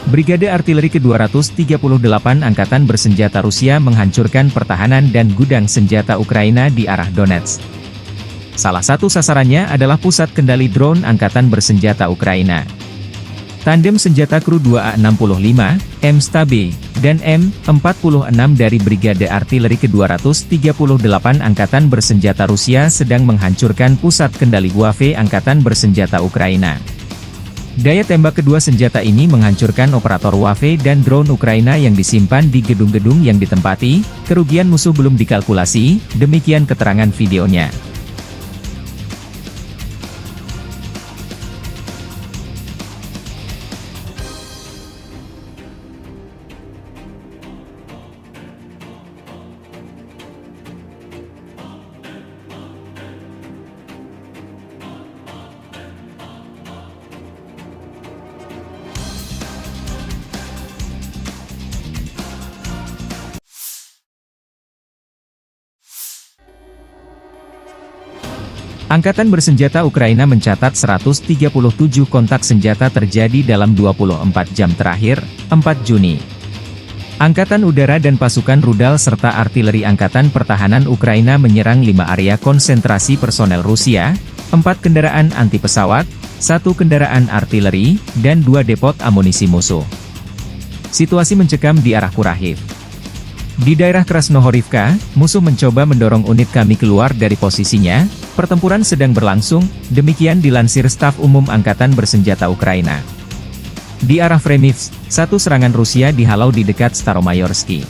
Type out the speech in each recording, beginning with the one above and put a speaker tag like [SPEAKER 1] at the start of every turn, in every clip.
[SPEAKER 1] Brigade Artileri ke-238 Angkatan Bersenjata Rusia menghancurkan pertahanan dan gudang senjata Ukraina di arah Donetsk. Salah satu sasarannya adalah pusat kendali drone Angkatan Bersenjata Ukraina. Tandem senjata kru 2A65, M-Stabe, dan M46 dari Brigade Artileri ke-238 Angkatan Bersenjata Rusia sedang menghancurkan pusat kendali UAV Angkatan Bersenjata Ukraina. Daya tembak kedua senjata ini menghancurkan operator UAV dan drone Ukraina yang disimpan di gedung-gedung yang ditempati. Kerugian musuh belum dikalkulasi, demikian keterangan videonya. Angkatan Bersenjata Ukraina mencatat 137 kontak senjata terjadi dalam 24 jam terakhir, 4 Juni. Angkatan Udara dan pasukan rudal serta artileri Angkatan Pertahanan Ukraina menyerang 5 area konsentrasi personel Rusia, 4 kendaraan anti-pesawat, 1 kendaraan artileri, dan 2 depot amunisi musuh. Situasi mencekam di arah Kurahiv. Di daerah Krasnohorivka, musuh mencoba mendorong unit kami keluar dari posisinya. Pertempuran sedang berlangsung, demikian dilansir Staf Umum Angkatan Bersenjata Ukraina. Di arah Fremivsk, satu serangan Rusia dihalau di dekat Staromayorsky.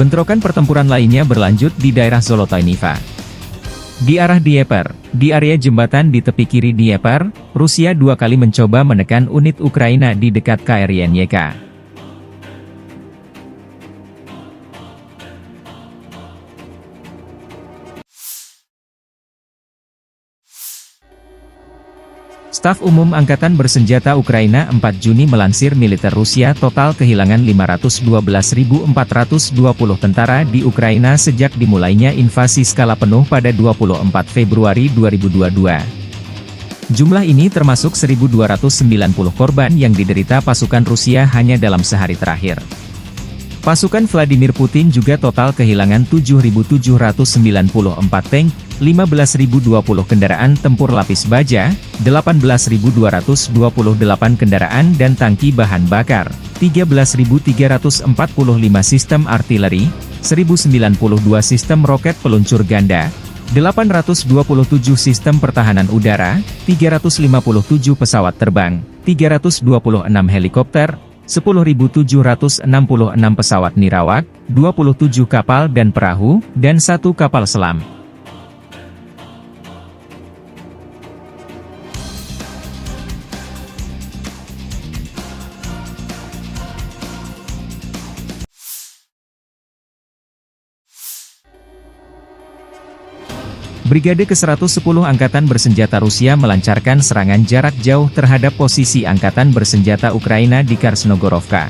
[SPEAKER 1] Bentrokan pertempuran lainnya berlanjut di daerah Zolotoyniva. Di arah Dnieper, di area jembatan di tepi kiri Dnieper, Rusia 2 kali mencoba menekan unit Ukraina di dekat KRYNYK. Staf Umum Angkatan Bersenjata Ukraina 4 Juni melansir militer Rusia total kehilangan 512.420 tentara di Ukraina sejak dimulainya invasi skala penuh pada 24 Februari 2022. Jumlah ini termasuk 1.290 korban yang diderita pasukan Rusia hanya dalam sehari terakhir. Pasukan Vladimir Putin juga total kehilangan 7.794 tank, 15.020 kendaraan tempur lapis baja, 18.228 kendaraan dan tangki bahan bakar, 13.345 sistem artileri, 1.092 sistem roket peluncur ganda, 827 sistem pertahanan udara, 357 pesawat terbang, 326 helikopter, 10.766 pesawat nirawak, 27 kapal dan perahu, dan 1 kapal selam. Brigade ke-110 Angkatan Bersenjata Rusia melancarkan serangan jarak jauh terhadap posisi Angkatan Bersenjata Ukraina di Krasnogorovka.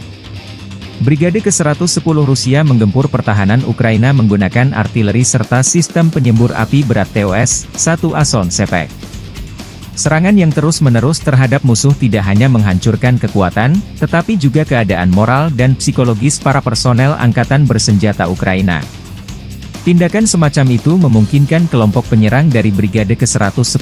[SPEAKER 1] Brigade ke-110 Rusia menggempur pertahanan Ukraina menggunakan artileri serta sistem penyembur api berat TOS-1 Ason Sepek. Serangan yang terus-menerus terhadap musuh tidak hanya menghancurkan kekuatan, tetapi juga keadaan moral dan psikologis para personel Angkatan Bersenjata Ukraina. Tindakan semacam itu memungkinkan kelompok penyerang dari Brigade ke-110,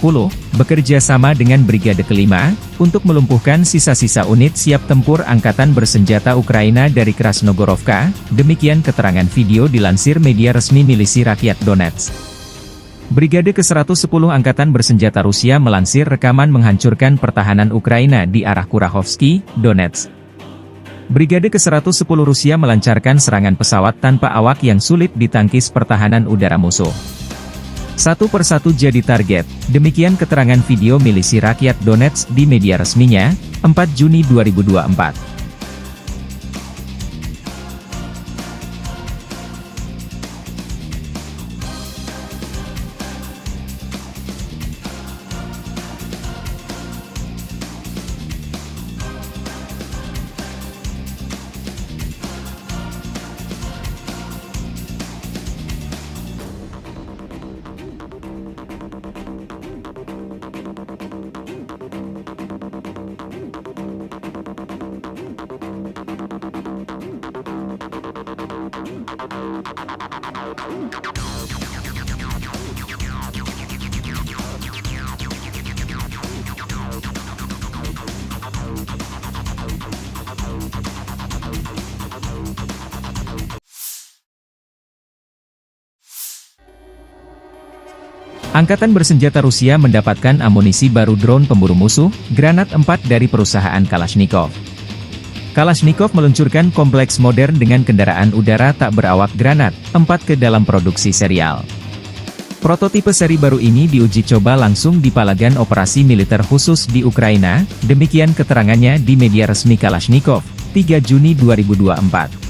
[SPEAKER 1] bekerja sama dengan Brigade ke-5, untuk melumpuhkan sisa-sisa unit siap tempur Angkatan Bersenjata Ukraina dari Krasnogorovka, demikian keterangan video dilansir media resmi Milisi Rakyat Donetsk. Brigade ke-110 Angkatan Bersenjata Rusia melansir rekaman menghancurkan pertahanan Ukraina di arah Kurahovsky, Donetsk. Brigade ke-110 Rusia melancarkan serangan pesawat tanpa awak yang sulit ditangkis pertahanan udara musuh. Satu persatu jadi target, demikian keterangan video Milisi Rakyat Donetsk di media resminya, 4 Juni 2024. Angkatan bersenjata Rusia mendapatkan amunisi baru drone pemburu musuh, Granat 4 dari perusahaan Kalashnikov. Kalashnikov meluncurkan kompleks modern dengan kendaraan udara tak berawak Granat 4 ke dalam produksi serial. Prototipe seri baru ini diuji coba langsung di Palagan Operasi Militer Khusus di Ukraina, demikian keterangannya di media resmi Kalashnikov, 3 Juni 2024.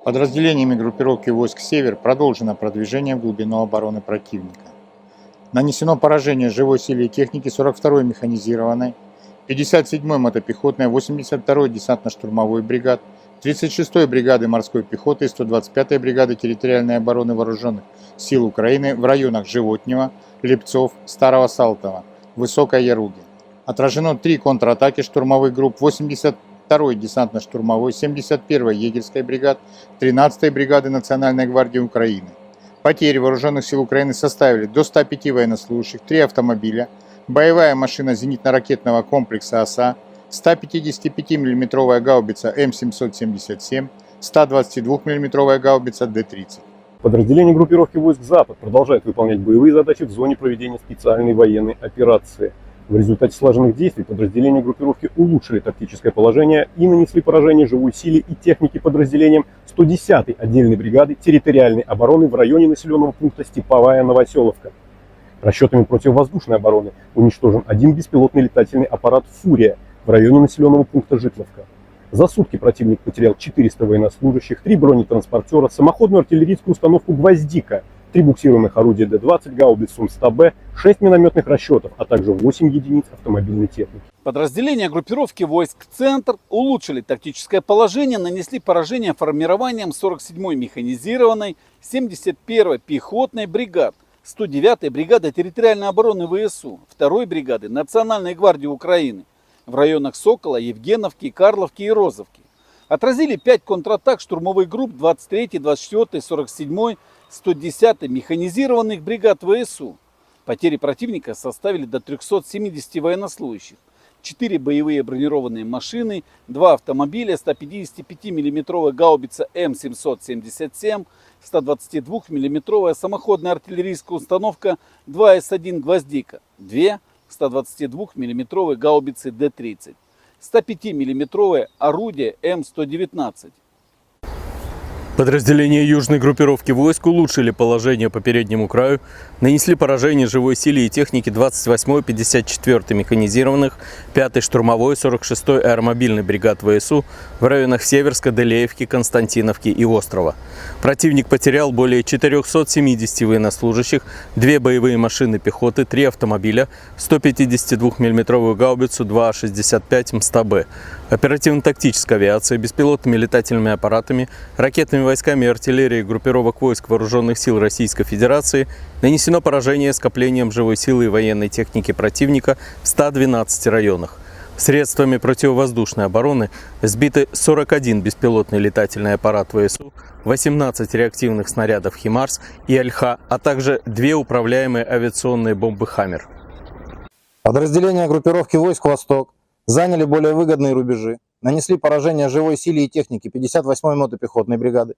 [SPEAKER 2] Подразделениями группировки войск «Север» продолжено продвижение в глубину обороны противника. Нанесено поражение живой силе и технике 42-й механизированной, 57-й мотопехотной, 82-й десантно-штурмовой бригад, 36-й бригады морской пехоты и 125-й бригады территориальной обороны вооруженных сил Украины в районах Животнева, Лепцов, Старого Салтова, Высокой Яруги. Отражено 3 контратаки штурмовых групп 82-й десантно-штурмовой, 71-й егерской бригад, 13-й бригады Национальной гвардии Украины. Потери вооруженных сил Украины составили до 105 военнослужащих, 3 автомобиля, боевая машина зенитно-ракетного комплекса «Оса», 155 мм гаубица М777, 122 мм гаубица Д-30.
[SPEAKER 3] Подразделения группировки войск «Запад» продолжают выполнять боевые задачи в зоне проведения специальной военной операции. В результате слаженных действий подразделения группировки улучшили тактическое положение и нанесли поражение живой силе и технике подразделениям 110-й отдельной бригады территориальной обороны в районе населенного пункта Степовая Новоселовка. Расчетами противовоздушной обороны уничтожен один беспилотный летательный аппарат «Фурия» в районе населенного пункта Житловка. За сутки противник потерял 400 военнослужащих, 3 бронетранспортера, самоходную артиллерийскую установку «Гвоздика», 3 буксируемых орудия Д-20, гаубиц Сум-100Б, 6 минометных расчетов, а также 8 единиц автомобильной техники.
[SPEAKER 4] Подразделения группировки войск «Центр» улучшили тактическое положение, нанесли поражение формированием 47-й механизированной, 71-й пехотной бригад, 109-й бригады территориальной обороны ВСУ, 2-й бригады Национальной гвардии Украины в районах Сокола, Евгеновки, Карловки и Розовки. Отразили 5 контратак штурмовых групп 23-й, 24-й, 47-й, 110-й механизированных бригад ВСУ. Потери противника составили до 370 военнослужащих. 4 боевые бронированные машины, 2 автомобиля, 155 мм гаубица М777, 122 мм самоходная артиллерийская установка 2С1 «Гвоздика», 2 122 мм гаубицы Д-30, 105 мм орудие М119.
[SPEAKER 5] Подразделения южной группировки войск улучшили положение по переднему краю, нанесли поражение живой силе и технике 28-й, 54-й механизированных, 5-й штурмовой, 46-й аэромобильной бригад ВСУ в районах Северска, Делеевки, Константиновки и Острова. Противник потерял более 470 военнослужащих, 2 боевые машины пехоты, 3 автомобиля, 152 мм гаубицу 2,65 МСТБ, оперативно-тактическая авиация, беспилотными летательными аппаратами, ракетными войсками и артиллерией группировок войск Вооруженных сил Российской Федерации нанесено поражение скоплением живой силы и военной техники противника в 112 районах. Средствами противовоздушной обороны сбиты 41 беспилотный летательный аппарат ВСУ, 18 реактивных снарядов «Химарс» и «Альха», а также 2 управляемые авиационные бомбы «Хаммер».
[SPEAKER 6] Подразделения группировки войск «Восток» заняли более выгодные рубежи, нанесли поражение живой силе и технике 58-й мотопехотной бригады,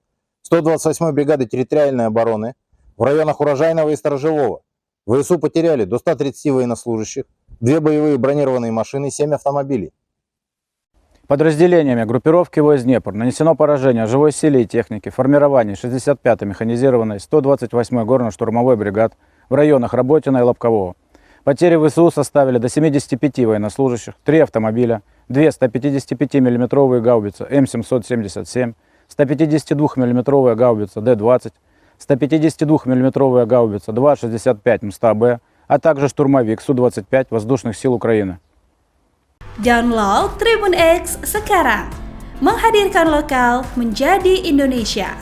[SPEAKER 6] 128-й бригады территориальной обороны в районах Урожайного и Сторожевого. ВСУ потеряли до 130 военнослужащих, 2 боевые бронированные машины, 7 автомобилей.
[SPEAKER 7] Подразделениями группировки войск «Днепр» нанесено поражение живой силе и технике формирований 65-й механизированной, 128-й горно-штурмовой бригад в районах Работина и Лобкового. Потери ВСУ составили до 75 военнослужащих, 3 автомобиля, 2 155 мм гаубицы М777, 152 мм гаубица Д-20, 152 мм гаубица 2,65 МСТА-Б, а также штурмовик Су-25 Воздушных сил Украины.
[SPEAKER 8] Download Tribun X sekarang, menghadirkan lokal menjadi Indonesia.